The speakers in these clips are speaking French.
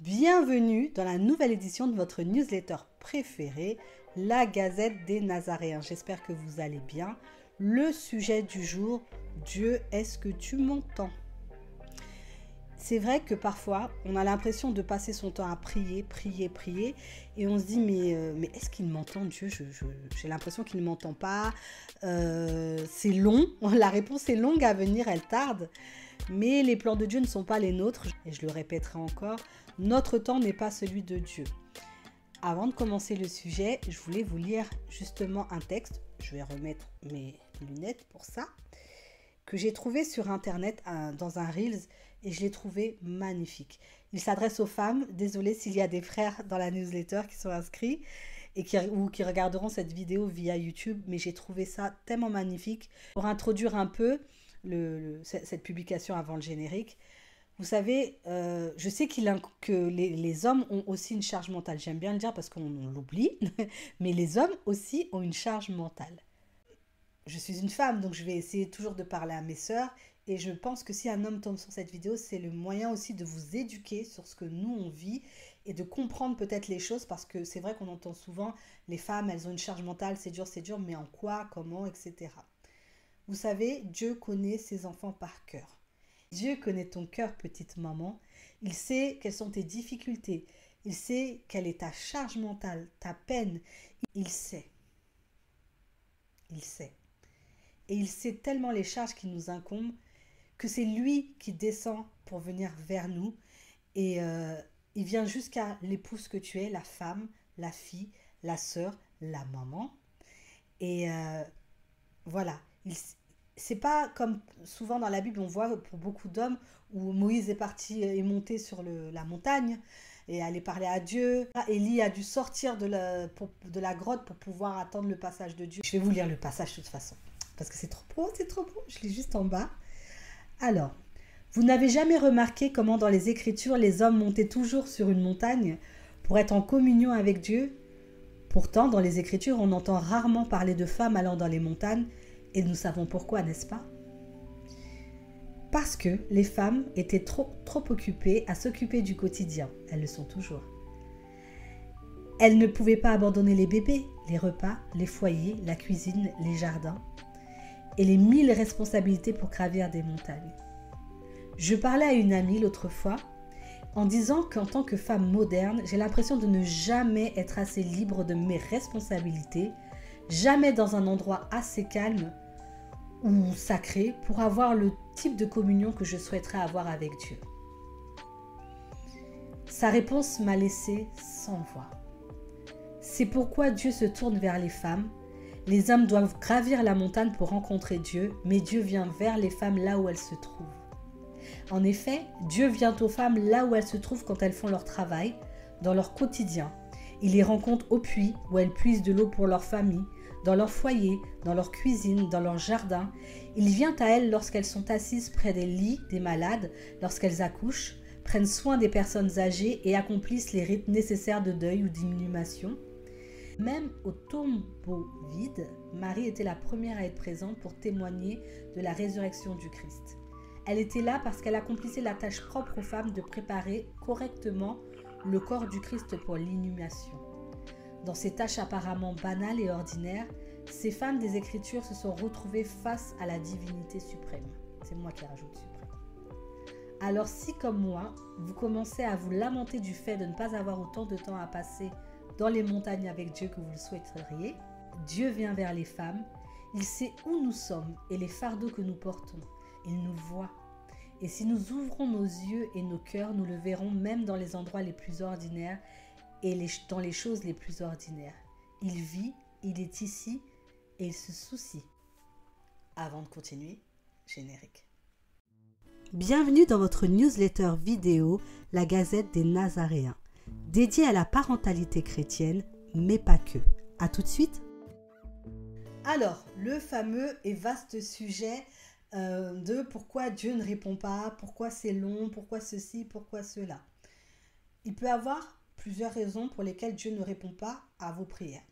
Bienvenue dans la nouvelle édition de votre newsletter préférée, la Gazette des Nazaréens. J'espère que vous allez bien. Le sujet du jour, Dieu, est-ce que tu m'entends? C'est vrai que parfois, on a l'impression de passer son temps à prier, et on se dit, mais est-ce qu'il m'entend, Dieu? J'ai l'impression qu'il ne m'entend pas. C'est long, la réponse est longue à venir, elle tarde. Mais les plans de Dieu ne sont pas les nôtres, et je le répéterai encore, notre temps n'est pas celui de Dieu. Avant de commencer le sujet, je voulais vous lire justement un texte, je vais remettre mes lunettes pour ça, que j'ai trouvé sur internet dans un Reels, et je l'ai trouvé magnifique. Il s'adresse aux femmes, désolée s'il y a des frères dans la newsletter qui sont inscrits, et qui regarderont cette vidéo via YouTube, mais j'ai trouvé ça tellement magnifique. Pour introduire un peu cette publication avant le générique, vous savez, je sais que les hommes ont aussi une charge mentale. J'aime bien le dire parce qu'on l'oublie, mais les hommes aussi ont une charge mentale. Je suis une femme, donc je vais essayer toujours de parler à mes sœurs. Et je pense que si un homme tombe sur cette vidéo, c'est le moyen aussi de vous éduquer sur ce que nous, on vit et de comprendre peut-être les choses, parce que c'est vrai qu'on entend souvent, les femmes, elles ont une charge mentale, c'est dur, mais en quoi, comment, etc. Vous savez, Dieu connaît ses enfants par cœur. Dieu connaît ton cœur, petite maman. Il sait quelles sont tes difficultés. Il sait quelle est ta charge mentale, ta peine. Il sait. Il sait. Et il sait tellement les charges qui nous incombent que c'est lui qui descend pour venir vers nous. Et il vient jusqu'à l'épouse que tu es, la femme, la fille, la sœur, la maman. Et voilà. C'est pas comme souvent dans la Bible, on voit pour beaucoup d'hommes où Moïse est monté sur la montagne et allé parler à Dieu. Élie a dû sortir de la grotte pour pouvoir attendre le passage de Dieu. Je vais vous lire le passage de toute façon, parce que c'est trop beau. Je lis juste en bas. Alors, vous n'avez jamais remarqué comment dans les Écritures, les hommes montaient toujours sur une montagne pour être en communion avec Dieu? Pourtant, dans les Écritures, on entend rarement parler de femmes allant dans les montagnes, et nous savons pourquoi, n'est-ce pas? Parce que les femmes étaient trop occupées à s'occuper du quotidien. Elles le sont toujours. Elles ne pouvaient pas abandonner les bébés, les repas, les foyers, la cuisine, les jardins et les 1000 responsabilités pour gravir des montagnes. Je parlais à une amie l'autre fois en disant qu'en tant que femme moderne, j'ai l'impression de ne jamais être assez libre de mes responsabilités, jamais dans un endroit assez calme ou sacré pour avoir le type de communion que je souhaiterais avoir avec Dieu. Sa réponse m'a laissé sans voix. C'est pourquoi Dieu se tourne vers les femmes. Les hommes doivent gravir la montagne pour rencontrer Dieu, mais Dieu vient vers les femmes là où elles se trouvent. En effet, Dieu vient aux femmes là où elles se trouvent quand elles font leur travail, dans leur quotidien. Il les rencontre au puits où elles puisent de l'eau pour leur famille, dans leur foyer, dans leur cuisine, dans leur jardin. Il vient à elles lorsqu'elles sont assises près des lits des malades, lorsqu'elles accouchent, prennent soin des personnes âgées et accomplissent les rites nécessaires de deuil ou d'inhumation. Même au tombeau vide, Marie était la première à être présente pour témoigner de la résurrection du Christ. Elle était là parce qu'elle accomplissait la tâche propre aux femmes de préparer correctement le corps du Christ pour l'inhumation. Dans ces tâches apparemment banales et ordinaires, ces femmes des Écritures se sont retrouvées face à la divinité suprême. C'est moi qui rajoute suprême. Alors si, comme moi, vous commencez à vous lamenter du fait de ne pas avoir autant de temps à passer dans les montagnes avec Dieu que vous le souhaiteriez, Dieu vient vers les femmes, il sait où nous sommes et les fardeaux que nous portons. Il nous voit. Et si nous ouvrons nos yeux et nos cœurs, nous le verrons même dans les endroits les plus ordinaires et dans les choses les plus ordinaires. Il vit, il est ici et il se soucie. Avant de continuer, générique. Bienvenue dans votre newsletter vidéo, la Gazette des Nazaréens, dédiée à la parentalité chrétienne, mais pas que. À tout de suite. Alors, le fameux et vaste sujet de pourquoi Dieu ne répond pas, pourquoi c'est long, pourquoi ceci, pourquoi cela. Il peut y avoir plusieurs raisons pour lesquelles Dieu ne répond pas à vos prières.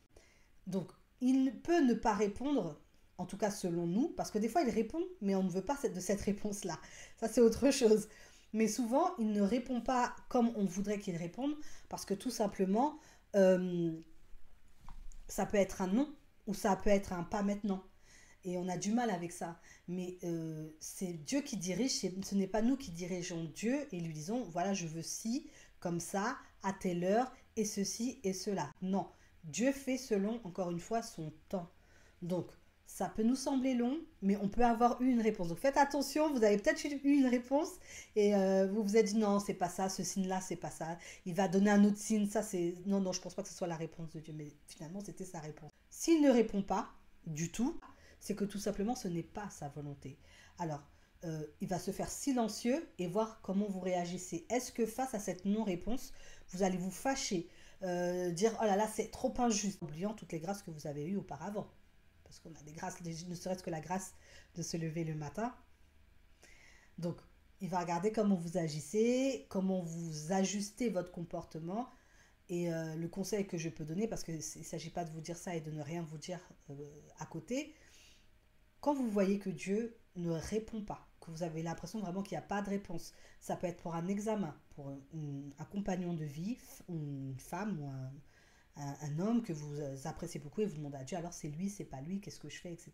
Donc, il peut ne pas répondre, en tout cas selon nous, parce que des fois il répond, mais on ne veut pas de cette réponse-là. Ça, c'est autre chose. Mais souvent, il ne répond pas comme on voudrait qu'il réponde, parce que tout simplement, euh, ça peut être un non, ou ça peut être un pas maintenant. Et on a du mal avec ça. Mais c'est Dieu qui dirige, ce n'est pas nous qui dirigeons Dieu et lui disons, voilà, je veux ci, comme ça, à telle heure, et ceci et cela. Non, Dieu fait selon, encore une fois, son temps. Donc, ça peut nous sembler long, mais on peut avoir eu une réponse. Donc faites attention, vous avez peut-être eu une réponse et vous vous êtes dit non, c'est pas ça, ce signe-là, c'est pas ça. Il va donner un autre signe, ça c'est... Non, non, je pense pas que ce soit la réponse de Dieu, mais finalement c'était sa réponse. S'il ne répond pas du tout, c'est que tout simplement ce n'est pas sa volonté. Alors, il va se faire silencieux et voir comment vous réagissez. Est-ce que face à cette non-réponse, vous allez vous fâcher, dire oh là là, c'est trop injuste, oubliant toutes les grâces que vous avez eues auparavant. Parce qu'on a des grâces, ne serait-ce que la grâce de se lever le matin. Donc, il va regarder comment vous agissez, comment vous ajustez votre comportement. Et le conseil que je peux donner, parce qu'il ne s'agit pas de vous dire ça et de ne rien vous dire à côté, quand vous voyez que Dieu ne répond pas, que vous avez l'impression vraiment qu'il n'y a pas de réponse, ça peut être pour un examen, pour un compagnon de vie, une femme ou un homme que vous appréciez beaucoup et vous demandez à Dieu, alors c'est lui, c'est pas lui, qu'est-ce que je fais, etc.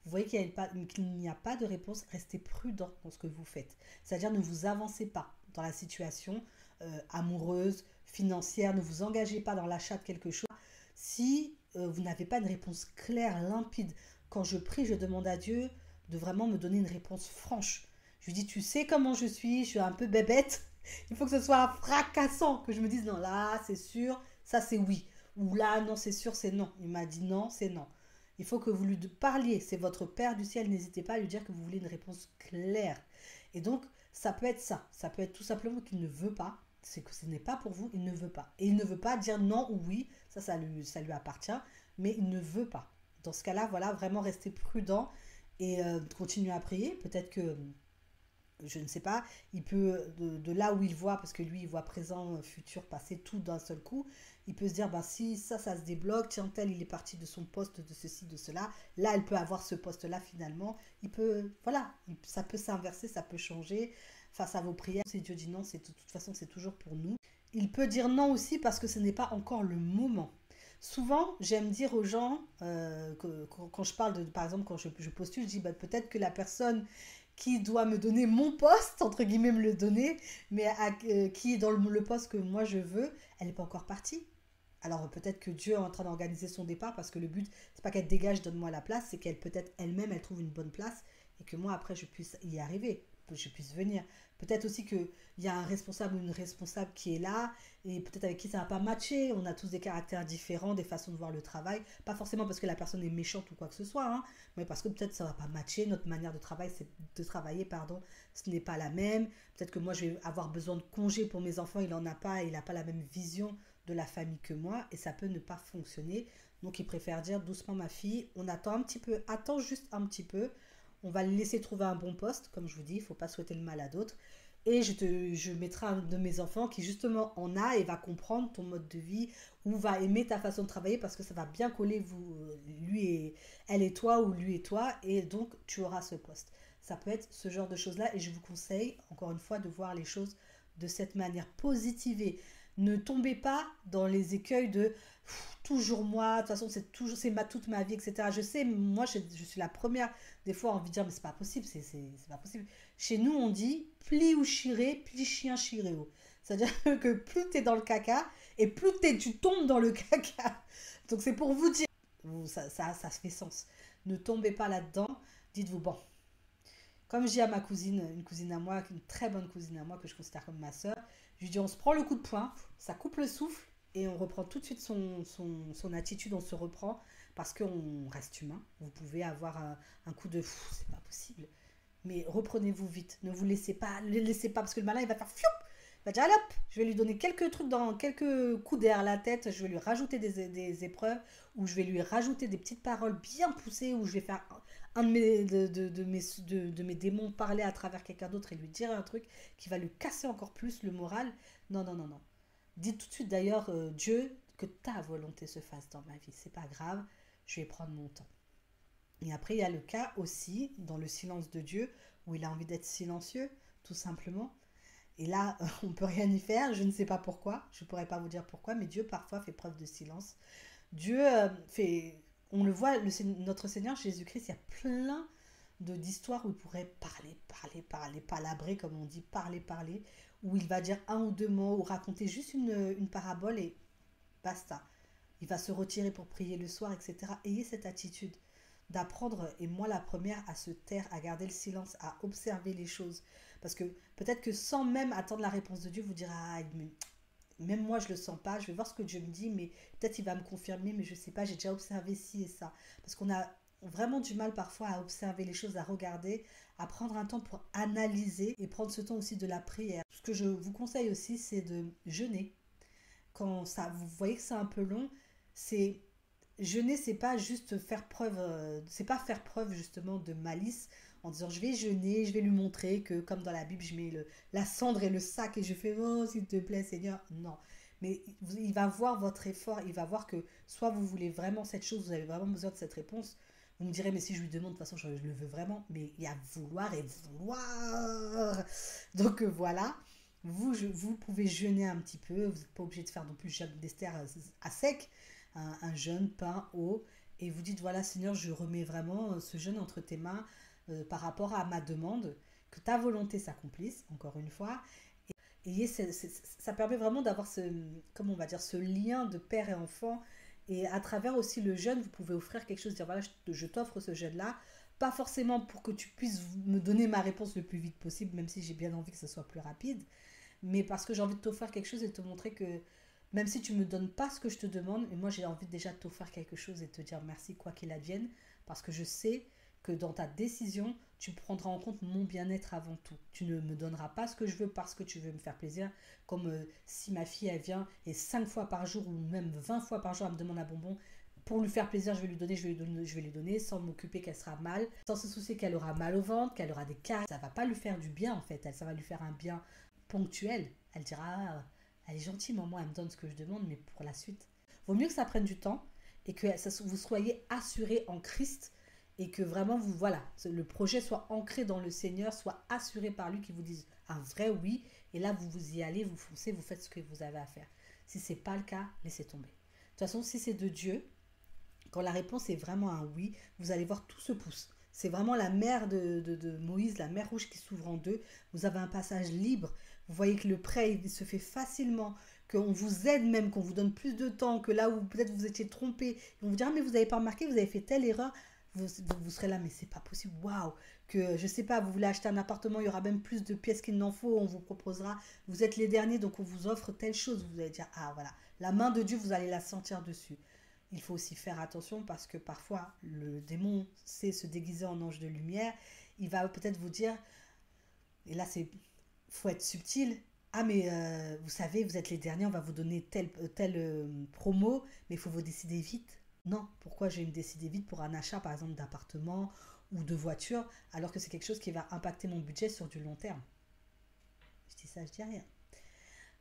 Vous voyez qu'il n'y a pas de réponse, restez prudent dans ce que vous faites. C'est-à-dire ne vous avancez pas dans la situation amoureuse, financière, ne vous engagez pas dans l'achat de quelque chose si vous n'avez pas une réponse claire, limpide. Quand je prie, je demande à Dieu de vraiment me donner une réponse franche. Je lui dis, tu sais comment je suis un peu bébête. Il faut que ce soit fracassant, que je me dise, non, là, c'est sûr, ça c'est oui. Ou là, non, c'est sûr, c'est non. Il m'a dit non, c'est non. Il faut que vous lui parliez. C'est votre Père du ciel. N'hésitez pas à lui dire que vous voulez une réponse claire. Et donc, ça peut être ça. Ça peut être tout simplement qu'il ne veut pas. C'est que ce n'est pas pour vous, il ne veut pas. Et il ne veut pas dire non ou oui. Ça lui appartient. Mais il ne veut pas. Dans ce cas-là, voilà, vraiment rester prudent et continuer à prier. Peut-être que je ne sais pas, il peut, de là où il voit, parce que lui, il voit présent, futur, passé, tout d'un seul coup, il peut se dire, bah, si ça se débloque, tiens, tel, il est parti de son poste, de ceci, de cela, là, elle peut avoir ce poste-là, finalement, il peut, voilà, ça peut s'inverser, ça peut changer, face à vos prières, si Dieu dit non, c'est de toute façon, c'est toujours pour nous. Il peut dire non aussi parce que ce n'est pas encore le moment. Souvent, j'aime dire aux gens, quand je parle de, par exemple, quand je postule, je dis bah, peut-être que la personne qui doit me donner mon poste, entre guillemets me le donner, mais qui est dans le poste que moi je veux, elle n'est pas encore partie. Alors peut-être que Dieu est en train d'organiser son départ parce que le but, c'est pas qu'elle dégage, donne-moi la place, c'est qu'elle peut-être elle-même, elle trouve une bonne place et que moi après je puisse y arriver, que je puisse venir. Peut-être aussi qu'il y a un responsable ou une responsable qui est là et peut-être avec qui ça va pas matcher. On a tous des caractères différents, des façons de voir le travail. Pas forcément parce que la personne est méchante ou quoi que ce soit, hein, mais parce que peut-être ça va pas matcher. Notre manière de travailler, ce n'est pas la même. Peut-être que moi je vais avoir besoin de congés pour mes enfants, il en a pas, il n'a pas la même vision de la famille que moi et ça peut ne pas fonctionner. Donc il préfère dire doucement ma fille, on attend un petit peu, attends juste un petit peu, on va le laisser trouver un bon poste, comme je vous dis, il ne faut pas souhaiter le mal à d'autres. Et je mettrai un de mes enfants qui justement en a et va comprendre ton mode de vie ou va aimer ta façon de travailler parce que ça va bien coller lui et elle et toi ou lui et toi et donc tu auras ce poste. Ça peut être ce genre de choses-là et je vous conseille encore une fois de voir les choses de cette manière. Positivez. Ne tombez pas dans les écueils de toujours moi, de toute façon c'est toute ma vie, etc. Je sais, moi je suis la première des fois envie de dire mais c'est pas possible, c'est pas possible. Chez nous on dit pli ou chiré, pli chien chiréo. C'est-à-dire que plus t'es dans le caca et plus tu tombes dans le caca. Donc c'est pour vous dire, ça se fait sens. Ne tombez pas là-dedans, dites-vous bon. Comme je dis à ma cousine, une cousine à moi, une très bonne cousine à moi que je considère comme ma soeur, je lui dis on se prend le coup de poing, ça coupe le souffle et on reprend tout de suite son attitude, on se reprend parce qu'on reste humain. Vous pouvez avoir un coup de c'est pas possible. Mais reprenez-vous vite, ne vous laissez pas, ne le laissez pas parce que le malin il va faire fioup, il va dire allez hop, je vais lui donner quelques trucs dans quelques coups derrière la tête, je vais lui rajouter des épreuves ou je vais lui rajouter des petites paroles bien poussées ou je vais faire un de mes démons parler à travers quelqu'un d'autre et lui dire un truc qui va lui casser encore plus le moral. Non, non, non, non. Dites tout de suite d'ailleurs, Dieu, que ta volonté se fasse dans ma vie. C'est pas grave, je vais prendre mon temps. Et après, il y a le cas aussi, dans le silence de Dieu, où il a envie d'être silencieux, tout simplement. Et là, on ne peut rien y faire. Je ne sais pas pourquoi. Je ne pourrais pas vous dire pourquoi, mais Dieu parfois fait preuve de silence. Dieu fait... On le voit, notre Seigneur Jésus-Christ, il y a plein d'histoires où il pourrait parler, palabrer, comme on dit, parler, où il va dire un ou deux mots, ou raconter juste une parabole et basta. Il va se retirer pour prier le soir, etc. Ayez cette attitude d'apprendre, et moi la première, à se taire, à garder le silence, à observer les choses. Parce que peut-être que sans même attendre la réponse de Dieu, vous direz, ah, même moi je le sens pas, je vais voir ce que Dieu me dit, mais peut-être il va me confirmer, mais je sais pas, j'ai déjà observé ci et ça. Parce qu'on a vraiment du mal parfois à observer les choses, à regarder, à prendre un temps pour analyser et prendre ce temps aussi de la prière. Ce que je vous conseille aussi, c'est de jeûner. Quand ça, vous voyez que c'est un peu long, c'est jeûner, c'est pas juste faire preuve, c'est pas faire preuve justement de malice en disant je vais jeûner, je vais lui montrer que comme dans la Bible, je mets la cendre et le sac et je fais oh s'il te plaît Seigneur. Non, mais il va voir votre effort, il va voir que soit vous voulez vraiment cette chose, vous avez vraiment besoin de cette réponse. Vous me direz mais si je lui demande de toute façon je le veux vraiment, mais il y a vouloir et vouloir. Donc voilà. Vous pouvez jeûner un petit peu, vous n'êtes pas obligé de faire non plus jeûne d'Esther à sec, un jeûne pain, eau, et vous dites voilà Seigneur, je remets vraiment ce jeûne entre tes mains par rapport à ma demande, que ta volonté s'accomplisse, encore une fois. Et ça permet vraiment d'avoir comment on va dire, ce lien de père et enfant, et à travers aussi le jeûne, vous pouvez offrir quelque chose, dire voilà, je t'offre ce jeûne-là, pas forcément pour que tu puisses me donner ma réponse le plus vite possible, même si j'ai bien envie que ce soit plus rapide, mais parce que j'ai envie de t'offrir quelque chose et de te montrer que même si tu ne me donnes pas ce que je te demande, et moi j'ai envie déjà de t'offrir quelque chose et de te dire merci quoi qu'il advienne, parce que je sais que dans ta décision, tu prendras en compte mon bien-être avant tout. Tu ne me donneras pas ce que je veux parce que tu veux me faire plaisir, comme si ma fille elle vient et 5 fois par jour ou même 20 fois par jour elle me demande un bonbon, pour lui faire plaisir, je vais lui donner, je vais lui donner sans m'occuper qu'elle sera mal, sans se soucier qu'elle aura mal au ventre, qu'elle aura des caries. Ça va pas lui faire du bien en fait, ça va lui faire un bien ponctuel. Elle dira, ah, elle est gentille, maman, elle me donne ce que je demande, mais pour la suite. Vaut mieux que ça prenne du temps et que vous soyez assuré en Christ et que vraiment, voilà, le projet soit ancré dans le Seigneur, soit assuré par lui, qui vous dise un vrai oui. Et là, vous y allez, vous foncez, vous faites ce que vous avez à faire. Si ce n'est pas le cas, laissez tomber. De toute façon, si c'est de Dieu, quand la réponse est vraiment un oui, vous allez voir tout se pousse. C'est vraiment la mer de Moïse, la mer rouge qui s'ouvre en deux. Vous avez un passage libre. Vous voyez que le prêt il se fait facilement, qu'on vous aide même, qu'on vous donne plus de temps, que là où peut-être vous étiez trompé, on vous dira mais vous n'avez pas remarqué, vous avez fait telle erreur. Vous serez là, mais c'est pas possible, waouh! Que je sais pas, vous voulez acheter un appartement, il y aura même plus de pièces qu'il n'en faut, on vous proposera, vous êtes les derniers, donc on vous offre telle chose. Vous allez dire, ah voilà, la main de Dieu, vous allez la sentir dessus. Il faut aussi faire attention parce que parfois le démon sait se déguiser en ange de lumière. Il va peut-être vous dire, et là c'est faut être subtil. Ah mais vous savez, vous êtes les derniers, on va vous donner tel promo, mais il faut vous décider vite. Non, pourquoi je vais me décider vite pour un achat par exemple d'appartement ou de voiture alors que c'est quelque chose qui va impacter mon budget sur du long terme. Je dis ça, je dis rien.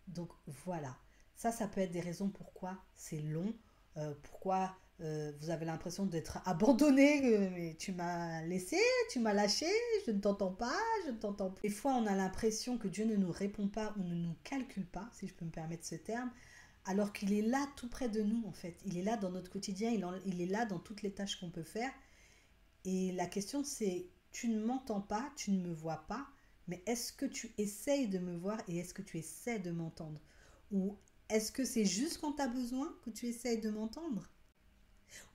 Donc voilà, ça peut être des raisons pourquoi c'est long, pourquoi vous avez l'impression d'être abandonné, mais tu m'as laissé, tu m'as lâché, je ne t'entends pas, je ne t'entends plus. Des fois, on a l'impression que Dieu ne nous répond pas ou ne nous calcule pas, si je peux me permettre ce terme, alors qu'il est là tout près de nous en fait. Il est là dans notre quotidien, il est là dans toutes les tâches qu'on peut faire. Et la question c'est, tu ne m'entends pas, tu ne me vois pas, mais est-ce que tu essayes de me voir et est-ce que tu essaies de m'entendre? Ou est-ce que c'est juste quand tu as besoin que tu essayes de m'entendre?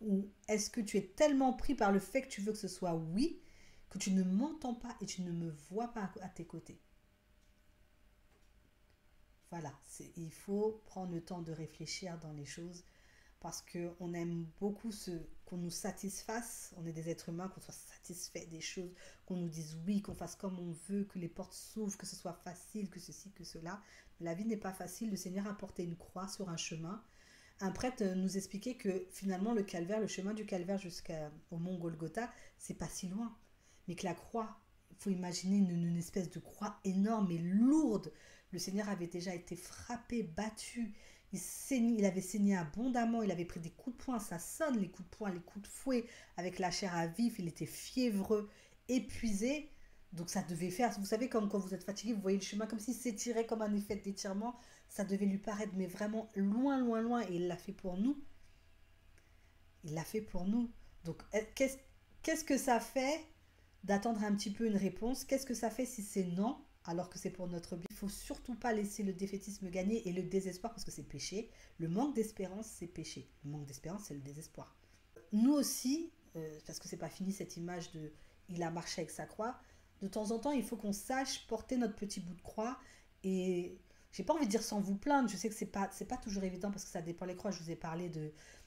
Ou est-ce que tu es tellement pris par le fait que tu veux que ce soit oui, que tu ne m'entends pas et tu ne me vois pas à tes côtés? Voilà, il faut prendre le temps de réfléchir dans les choses parce qu'on aime beaucoup qu'on nous satisfasse, on est des êtres humains, qu'on soit satisfait des choses, qu'on nous dise oui, qu'on fasse comme on veut, que les portes s'ouvrent, que ce soit facile, que ceci, que cela. La vie n'est pas facile, le Seigneur a porté une croix sur un chemin. Un prêtre nous expliquait que finalement le calvaire, le chemin du calvaire jusqu'au mont Golgotha, c'est pas si loin. Mais que la croix, il faut imaginer une espèce de croix énorme et lourde. Le Seigneur avait déjà été frappé, battu, il avait saigné abondamment, il avait pris des coups de poing, ça sonne les coups de poing, les coups de fouet, avec la chair à vif, il était fiévreux, épuisé. Donc ça devait faire, vous savez, comme quand vous êtes fatigué, vous voyez le chemin comme s'il s'étirait comme un effet d'étirement. Ça devait lui paraître, mais vraiment loin, loin, loin. Et il l'a fait pour nous. Il l'a fait pour nous. Donc qu'est-ce que ça fait d'attendre un petit peu une réponse? Qu'est-ce que ça fait si c'est non, alors que c'est pour notre bien? Il ne faut surtout pas laisser le défaitisme gagner et le désespoir, parce que c'est péché. Le manque d'espérance, c'est péché. Le manque d'espérance, c'est le désespoir. Nous aussi, parce que c'est pas fini cette image de il a marché avec sa croix, de temps en temps, il faut qu'on sache porter notre petit bout de croix. Et j'ai pas envie de dire sans vous plaindre, je sais que c'est pas toujours évident parce que ça dépend les croix. Je vous ai parlé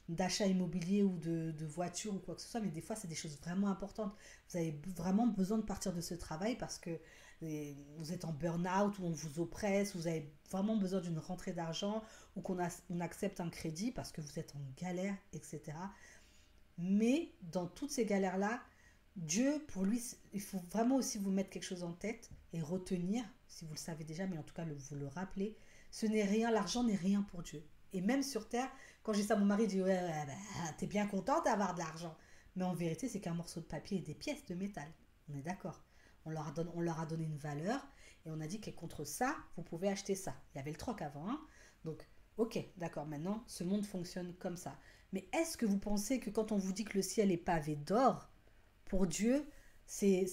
d'achat immobilier ou de voiture ou quoi que ce soit, mais des fois c'est des choses vraiment importantes. Vous avez vraiment besoin de partir de ce travail parce que vous êtes en burn-out ou on vous oppresse, vous avez vraiment besoin d'une rentrée d'argent ou on accepte un crédit parce que vous êtes en galère, etc. Mais dans toutes ces galères-là, Dieu, pour lui, il faut vraiment aussi vous mettre quelque chose en tête et retenir, si vous le savez déjà, mais en tout cas vous le rappelez, ce n'est rien, l'argent n'est rien pour Dieu. Et même sur terre, quand j'ai ça à mon mari, il dit ouais, ouais, bah, t'es bien contente d'avoir de l'argent. Mais en vérité, c'est qu'un morceau de papier et des pièces de métal. On est d'accord. On leur a donné une valeur et on a dit que contre ça, vous pouvez acheter ça. Il y avait le troc avant, hein. Donc, ok, d'accord, maintenant, ce monde fonctionne comme ça. Mais est-ce que vous pensez que quand on vous dit que le ciel est pavé d'or, pour Dieu, c'est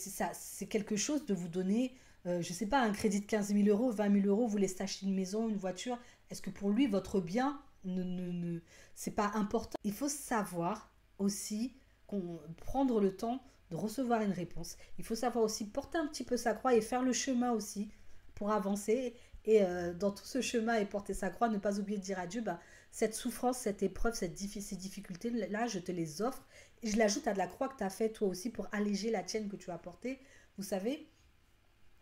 quelque chose de vous donner, je ne sais pas, un crédit de 15 000 euros, 20 000 euros, vous laissez acheter une maison, une voiture. Est-ce que pour lui, votre bien, c'est pas important? Il faut savoir aussi prendre le temps de recevoir une réponse. Il faut savoir aussi porter un petit peu sa croix et faire le chemin aussi pour avancer. Et dans tout ce chemin et porter sa croix, ne pas oublier de dire à Dieu, bah, cette souffrance, cette épreuve, ces difficultés-là, je te les offre. Et je l'ajoute à de la croix que tu as fait toi aussi pour alléger la tienne que tu as portée. Vous savez,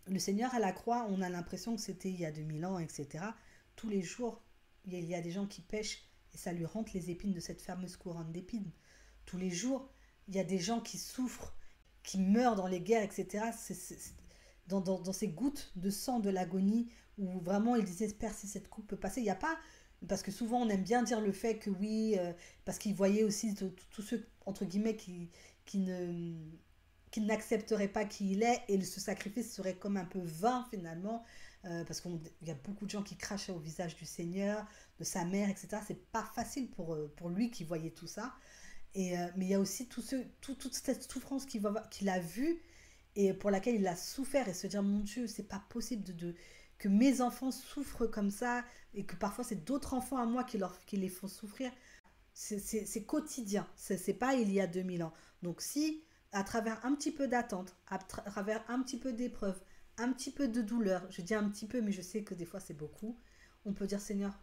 le Seigneur à la croix, on a l'impression que c'était il y a 2000 ans, etc. Tous les jours, il y a des gens qui pêchent et ça lui rentre les épines de cette fameuse couronne d'épines. Tous les jours, il y a des gens qui souffrent, qui meurent dans les guerres, etc. Dans ces gouttes de sang de l'agonie où vraiment ils désespèrent si cette coupe peut passer. Il n'y a pas, parce que souvent on aime bien dire le fait que oui, parce qu'ils voyaient aussi tous ceux, entre guillemets, qui ne qui n'accepterait pas qui il est et ce sacrifice serait comme un peu vain finalement parce qu'il y a beaucoup de gens qui crachent au visage du Seigneur, de sa mère, etc. C'est pas facile pour lui qui voyait tout ça. Mais il y a aussi toute cette souffrance qu'il a vue et pour laquelle il a souffert et se dire mon Dieu, c'est pas possible que mes enfants souffrent comme ça et que parfois c'est d'autres enfants à moi qui les font souffrir. C'est quotidien, c'est pas il y a 2000 ans. Donc si à travers un petit peu d'attente, à travers un petit peu d'épreuve, un petit peu de douleur, je dis un petit peu mais je sais que des fois c'est beaucoup, on peut dire Seigneur,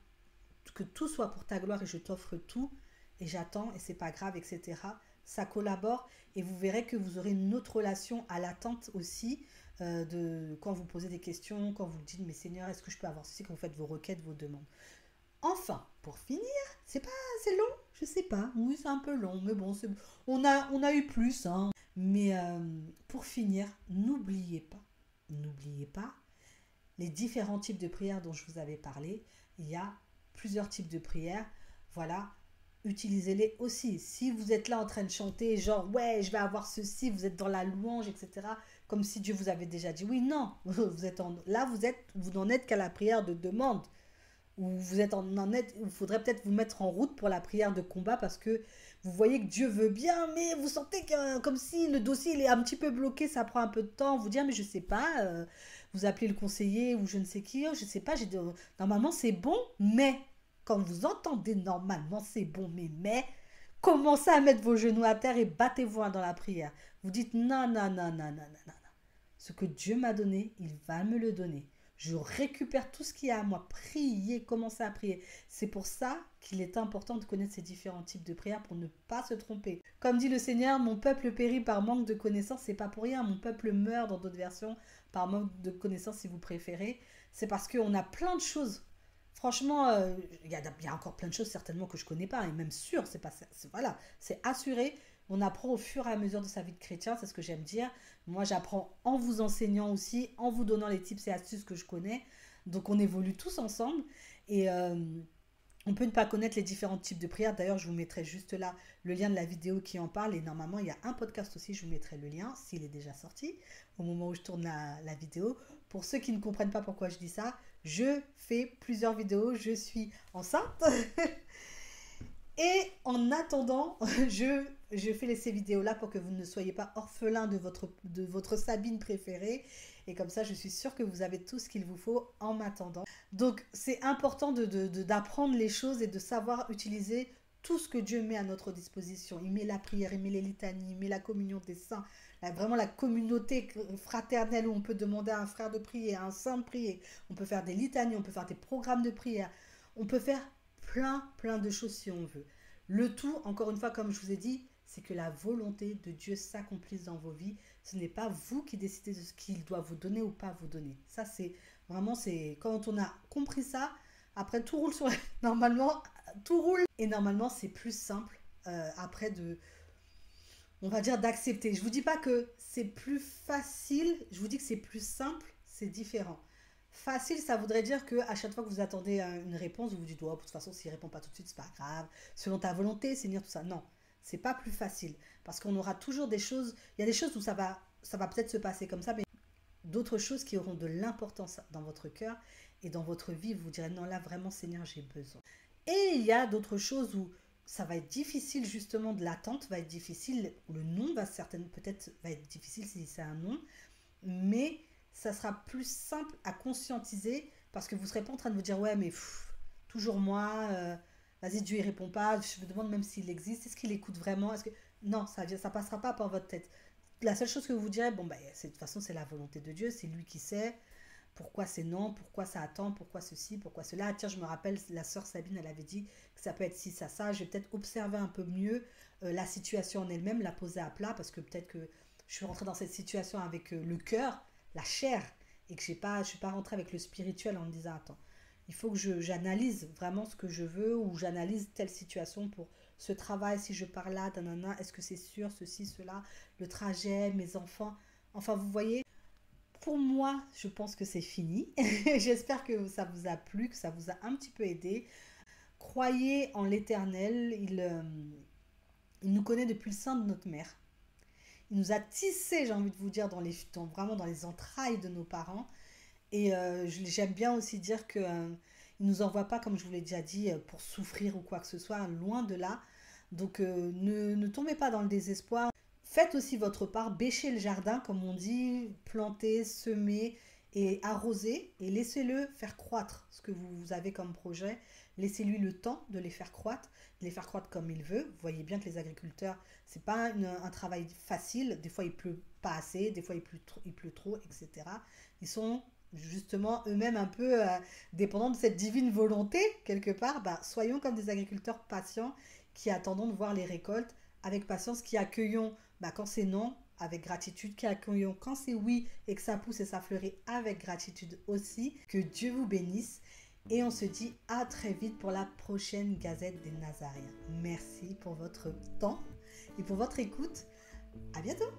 que tout soit pour ta gloire et je t'offre tout et j'attends et c'est pas grave, etc. Ça collabore et vous verrez que vous aurez une autre relation à l'attente aussi de quand vous posez des questions, quand vous dites mais Seigneur, est-ce que je peux avoir ceci, quand vous faites vos requêtes, vos demandes. Enfin, pour finir, c'est long, je sais pas, oui c'est un peu long, mais bon, on a eu plus, hein. Mais pour finir, n'oubliez pas les différents types de prières dont je vous avais parlé. Il y a plusieurs types de prières. Voilà, utilisez-les aussi. Si vous êtes là en train de chanter, genre ouais, je vais avoir ceci, vous êtes dans la louange, etc. Comme si Dieu vous avait déjà dit oui, non. Vous n'en êtes qu'à la prière de demande. Ou il faudrait peut-être vous mettre en route pour la prière de combat parce que vous voyez que Dieu veut bien, mais vous sentez que comme si le dossier il est un petit peu bloqué, ça prend un peu de temps. Vous dire mais je sais pas, vous appelez le conseiller ou je ne sais qui, je sais pas. Normalement c'est bon, mais quand vous entendez normalement c'est bon, mais commencez à mettre vos genoux à terre et battez-vous dans la prière. Vous dites non non non non non non non. Ce que Dieu m'a donné, il va me le donner. Je récupère tout ce qu'il y a à moi. Priez, commencez à prier. C'est pour ça qu'il est important de connaître ces différents types de prières pour ne pas se tromper. Comme dit le Seigneur, mon peuple périt par manque de connaissances. C'est pas pour rien. Mon peuple meurt dans d'autres versions par manque de connaissances si vous préférez. C'est parce qu'on a plein de choses. Franchement, il y a encore plein de choses certainement que je connais pas. Et même sûr, voilà, c'est assuré. On apprend au fur et à mesure de sa vie de chrétien, c'est ce que j'aime dire. Moi, j'apprends en vous enseignant aussi, en vous donnant les tips et astuces que je connais. Donc, on évolue tous ensemble. Et On peut ne pas connaître les différents types de prières. D'ailleurs, je vous mettrai juste là le lien de la vidéo qui en parle. Et normalement, il y a un podcast aussi, je vous mettrai le lien, s'il est déjà sorti, au moment où je tourne la vidéo. Pour ceux qui ne comprennent pas pourquoi je dis ça, je fais plusieurs vidéos, je suis enceinte. Et en attendant, je fais ces vidéos-là pour que vous ne soyez pas orphelin de votre Sabine préférée. Et comme ça, je suis sûre que vous avez tout ce qu'il vous faut en m'attendant. Donc, c'est important d'apprendre les choses et de savoir utiliser tout ce que Dieu met à notre disposition. Il met la prière, il met les litanies, il met la communion des saints, vraiment la communauté fraternelle où on peut demander à un frère de prier, à un saint de prier. On peut faire des litanies, on peut faire des programmes de prière. On peut faire plein de choses si on veut. Le tout, encore une fois, comme je vous ai dit, c'est que la volonté de Dieu s'accomplisse dans vos vies. Ce n'est pas vous qui décidez de ce qu'il doit vous donner ou pas vous donner. Ça, c'est vraiment, c'est quand on a compris ça, après tout roule sur... Normalement, tout roule. Et normalement, c'est plus simple après on va dire d'accepter. Je vous dis pas que c'est plus facile, je vous dis que c'est plus simple, c'est différent. Facile, ça voudrait dire que à chaque fois que vous attendez une réponse, vous vous dites, oh, de toute façon, s'il répond pas tout de suite, c'est pas grave. Selon ta volonté, Seigneur, tout ça. Non, c'est pas plus facile. Parce qu'on aura toujours des choses, il y a des choses où ça va peut-être se passer comme ça, mais d'autres choses qui auront de l'importance dans votre cœur et dans votre vie, vous vous direz, non, là, vraiment, Seigneur, j'ai besoin. Et il y a d'autres choses où ça va être difficile, justement, de l'attente va être difficile, le non va certainement, peut-être, va être difficile si c'est un non, mais ça sera plus simple à conscientiser parce que vous ne serez pas en train de vous dire ouais mais toujours moi, vas-y Dieu il répond pas, je me demande même s'il existe, est-ce qu'il écoute vraiment, est-ce que non ça passera pas par votre tête. La seule chose que vous vous direz bon bah de toute façon c'est la volonté de Dieu, c'est lui qui sait pourquoi c'est non, pourquoi ça attend, pourquoi ceci, pourquoi cela. Ah, tiens, je me rappelle, la sœur Sabine, elle avait dit que ça peut être ci, ça. Je vais peut-être observer un peu mieux la situation en elle-même, la poser à plat, parce que peut-être que je suis rentrée dans cette situation avec le cœur, la chair, et que je ne suis pas rentrée avec le spirituel en me disant, attends, il faut que j'analyse vraiment ce que je veux, ou j'analyse telle situation pour ce travail, si je pars là, est-ce que c'est sûr, ceci, cela, le trajet, mes enfants. Enfin, vous voyez, pour moi, je pense que c'est fini. J'espère que ça vous a plu, que ça vous a un petit peu aidé. Croyez en l'Éternel. Il nous connaît depuis le sein de notre mère. Il nous a tissés, j'ai envie de vous dire, vraiment dans les entrailles de nos parents. Et j'aime bien aussi dire qu'il ne nous envoie pas, comme je vous l'ai déjà dit, pour souffrir ou quoi que ce soit, loin de là. Donc ne tombez pas dans le désespoir. Faites aussi votre part, bêchez le jardin, comme on dit, plantez, semez et arrosez et laissez-le faire croître ce que vous avez comme projet. Laissez-lui le temps de les faire croître comme il veut. Vous voyez bien que les agriculteurs, c'est pas un travail facile. Des fois, il pleut pas assez, des fois, il pleut trop, etc. Ils sont justement eux-mêmes un peu dépendants de cette divine volonté, quelque part. Bah, soyons comme des agriculteurs patients qui attendons de voir les récoltes avec patience, qui accueillons quand c'est non, avec gratitude, qui accueillons quand c'est oui et que ça pousse et ça fleurit avec gratitude aussi. Que Dieu vous bénisse et on se dit à très vite pour la prochaine Gazette des Nazaréens. Merci pour votre temps et pour votre écoute. À bientôt!